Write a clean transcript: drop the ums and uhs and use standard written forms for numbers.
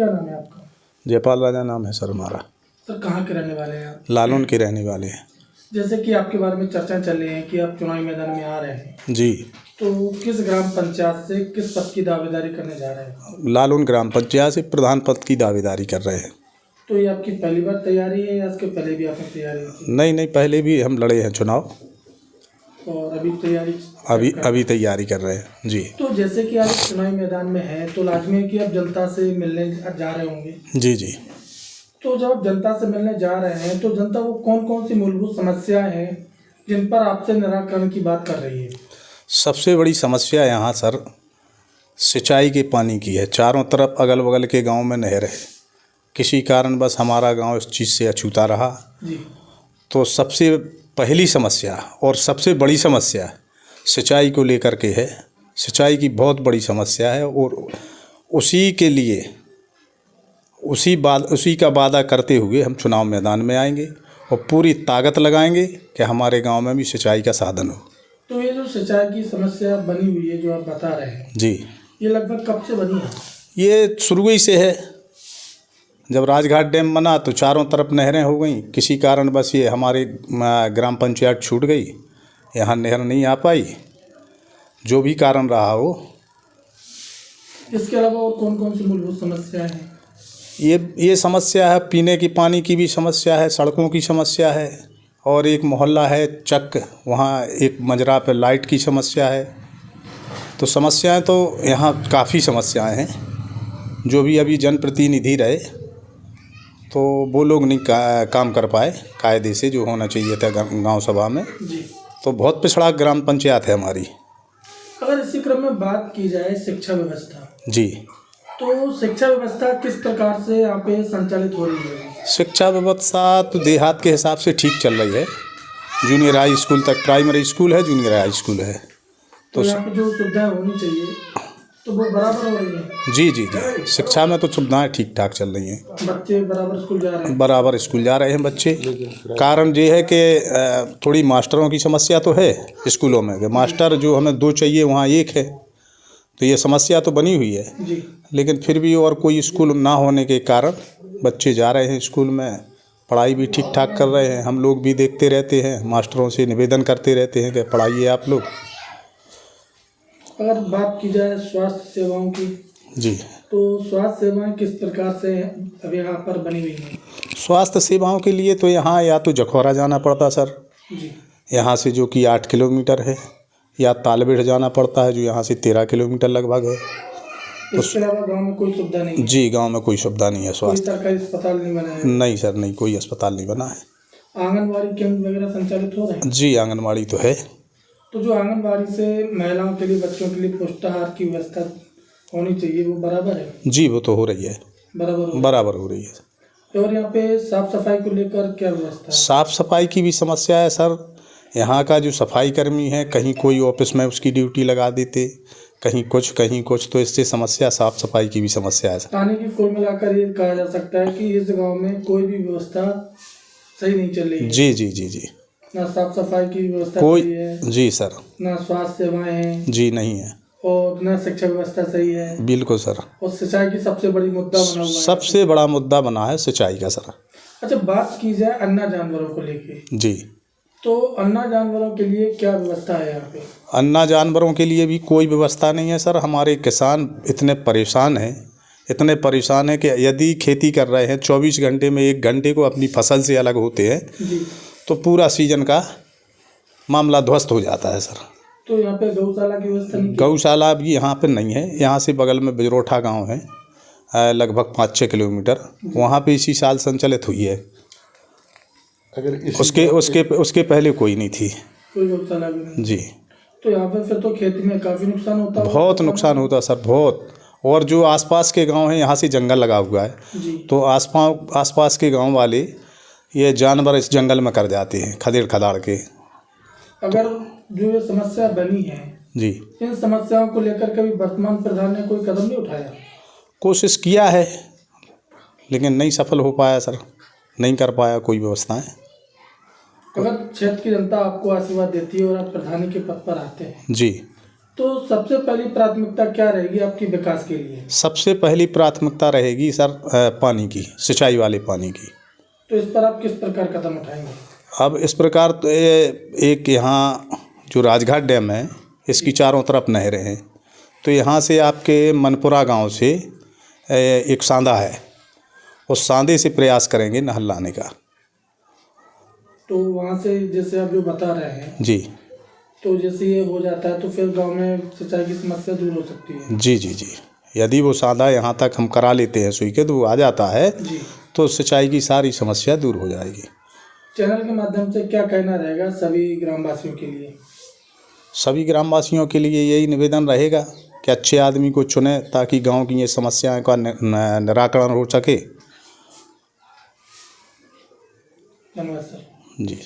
क्या नाम है आपका? जयपाल राजा नाम है सर हमारा। सर कहाँ के रहने वाले हैं आप? लालून के रहने वाले हैं। जैसे कि आपके बारे में चर्चा चल रही है कि आप चुनावी मैदान में आ रहे हैं, जी। तो किस ग्राम पंचायत से किस पद की दावेदारी करने जा रहे हैं? लालून ग्राम पंचायत से प्रधान पद की दावेदारी कर रहे हैं। तो ये आपकी पहली बार तैयारी है या इसके पहले भी आपने तैयारी की? नहीं, पहले भी हम लड़े हैं चुनाव, और अभी तैयारी अभी तैयारी कर रहे हैं जी। तो जैसे कि आप चुनावी मैदान में हैं तो लाजमी है कि आप जनता से मिलने जा रहे होंगे। जी जी। तो जब आप जनता से मिलने जा रहे हैं तो जनता वो कौन कौन सी मूलभूत समस्याएं हैं जिन पर आपसे निराकरण की बात कर रही है? सबसे बड़ी समस्या यहाँ सर सिंचाई के पानी की है। चारों तरफ अगल बगल के गांव में नहर है, किसी कारणवश हमारा गांव इस चीज़ से अछूता रहा। जी। तो सबसे पहली समस्या और सबसे बड़ी समस्या सिंचाई को लेकर के है। सिंचाई की बहुत बड़ी समस्या है और उसी के लिए उसी का वादा करते हुए हम चुनाव मैदान में आएंगे और पूरी ताकत लगाएंगे कि हमारे गांव में भी सिंचाई का साधन हो। तो ये जो सिंचाई की समस्या बनी हुई है जो आप बता रहे हैं जी, ये लगभग कब से बनी है? ये शुरू ही से है। जब राजघाट डैम बना तो चारों तरफ नहरें हो गई, किसी कारण बस ये हमारे ग्राम पंचायत छूट गई, यहाँ नहर नहीं आ पाई, जो भी कारण रहा हो। इसके अलावा और कौन कौन सी मूलभूत समस्याएं हैं? ये समस्या है, पीने की पानी की भी समस्या है, सड़कों की समस्या है, और एक मोहल्ला है चक, वहाँ एक मजरा पे लाइट की समस्या है। तो समस्याएं तो यहाँ काफ़ी समस्याएं हैं। जो भी अभी जनप्रतिनिधि रहे तो वो लोग नहीं काम कर पाए कायदे से, जो होना चाहिए था गांव सभा में। जी। तो बहुत पिछड़ा ग्राम पंचायत है हमारी। अगर इसी क्रम में बात की जाए शिक्षा व्यवस्था, जी, तो शिक्षा व्यवस्था किस प्रकार से यहाँ पे संचालित हो रही है? शिक्षा व्यवस्था तो देहात के हिसाब से ठीक चल रही है। जूनियर हाई स्कूल तक, प्राइमरी स्कूल है, जूनियर हाई स्कूल है। तो यहाँ पे जो सुविधाएं होनी चाहिए तो वो बराबर हो रही है? जी जी जी, शिक्षा में तो सुविधाएं ठीक ठाक चल रही हैं। बच्चे बराबर स्कूल जा रहे हैं? बराबर स्कूल जा रहे हैं बच्चे। कारण ये है कि थोड़ी मास्टरों की समस्या तो है स्कूलों में, कि मास्टर जो हमें 2 चाहिए वहाँ 1 है, तो ये समस्या तो बनी हुई है। जी। लेकिन फिर भी और कोई स्कूल ना होने के कारण बच्चे जा रहे हैं स्कूल में, पढ़ाई भी ठीक ठाक कर रहे हैं। हम लोग भी देखते रहते हैं, मास्टरों से निवेदन करते रहते हैं कि पढ़ाइए आप लोग। अगर बात की जाए स्वास्थ्य सेवाओं की, जी, तो स्वास्थ्य सेवाएं किस प्रकार से अब यहाँ पर बनी हुई हैं? स्वास्थ्य सेवाओं के लिए तो यहाँ या तो जखौरा जाना पड़ता सर, जी। यहाँ से जो कि 8 किलोमीटर है, या तालबेड़ जाना पड़ता है जो यहाँ से 13 किलोमीटर लगभग है। इसके अलावा गांव में कोई सुविधा नहीं है? जी, गांव में कोई सुविधा नहीं है। स्वास्थ्य कोई सरकारी अस्पताल नहीं बना है? नहीं सर, नहीं, कोई अस्पताल नहीं बना है। आंगनबाड़ी केंद्र वगैरह संचालित हो रहे हैं? जी, आंगनबाड़ी तो है। तो जो आंगनबाड़ी से महिलाओं के लिए, बच्चों के लिए पुष्टाहार की व्यवस्था होनी चाहिए वो बराबर है? जी, वो तो हो रही है, बराबर हो रही है। और यहाँ पे साफ सफाई को लेकर क्या व्यवस्था है? साफ सफाई की भी समस्या है सर। यहाँ का जो सफाई कर्मी है, कहीं कोई ऑफिस में उसकी ड्यूटी लगा देते, कहीं कुछ, तो इससे समस्या, साफ सफाई की भी समस्या है सर। पानी की कुल मिलाकर ये कहा जा सकता है कि इस गांव में कोई भी व्यवस्था सही नहीं चल रही है? जी जी जी जी, ना साफ सफाई की व्यवस्था कोई सही है, जी सर, ना स्वास्थ्य सेवाएं हैं, जी नहीं है, और ना शिक्षा व्यवस्था सही है। बिल्कुल सर। और सिंचाई की सबसे बड़ी मुद्दा बना हुआ है। सबसे बड़ा मुद्दा बना है सिंचाई का सर। अच्छा, बात की जाए अन्ना जानवरों को लेके, जी, तो अन्ना जानवरों के लिए क्या व्यवस्था है यहाँ पे? अन्ना जानवरों के लिए भी कोई व्यवस्था नहीं है सर। हमारे किसान इतने परेशान हैं कि यदि खेती कर रहे हैं 24 घंटे में 1 घंटे को अपनी फसल से अलग होते हैं जी। तो पूरा सीजन का मामला ध्वस्त हो जाता है सर। तो यहाँ पे गौशाला की व्यवस्था नहीं? गौशाला भी यहाँ पे नहीं है। यहाँ से बगल में बिजरोठा गांव है, लगभग 5-6 किलोमीटर, वहाँ पे इसी साल संचालित हुई है। अगर उसके पहले कोई नहीं थी, कोई गौशाला भी नहीं? जी। तो यहाँ पे फिर तो खेती में काफ़ी नुकसान होता है? बहुत नुकसान होता है सर, बहुत। और जो आसपास के गांव हैं, यहाँ से जंगल लगा हुआ है, तो आसपास के गांव वाले ये जानवर इस जंगल में कर जाते हैं खदेड़ खदाड़ के। अगर जो ये समस्या बनी है जी, इन समस्याओं को लेकर कभी वर्तमान प्रधान ने कोई कदम नहीं उठाया? कोशिश किया है लेकिन नहीं सफल हो पाया सर, नहीं कर पाया कोई व्यवस्थाएं। अगर क्षेत्र की जनता आपको आशीर्वाद देती है और आप प्रधानी के पद पर आते हैं जी, तो सबसे पहली प्राथमिकता क्या रहेगी आपकी विकास के लिए? सबसे पहली प्राथमिकता रहेगी सर पानी की, सिंचाई वाले पानी की। तो इस पर आप किस प्रकार कदम उठाएंगे? अब इस प्रकार तो एक यहाँ जो राजघाट डैम है इसकी चारों तरफ नहरें हैं, तो यहाँ से आपके मनपुरा गांव से एक सांदा है, उस सांदे से प्रयास करेंगे नहर लाने का। तो वहाँ से जैसे आप जो बता रहे हैं जी तो जैसे ये हो जाता है तो फिर गांव में सिंचाई की समस्या दूर हो सकती है। जी जी जी, यदि वो सांदा यहाँ तक हम करा लेते हैं सुई के तो वो आ जाता है जी। तो सिंचाई की सारी समस्या दूर हो जाएगी। चैनल के माध्यम से क्या कहना रहेगा सभी ग्रामवासियों के लिए? सभी ग्रामवासियों के लिए यही निवेदन रहेगा कि अच्छे आदमी को चुने ताकि गांव की ये समस्याएं का निराकरण हो सके। धन्यवाद सर। जी।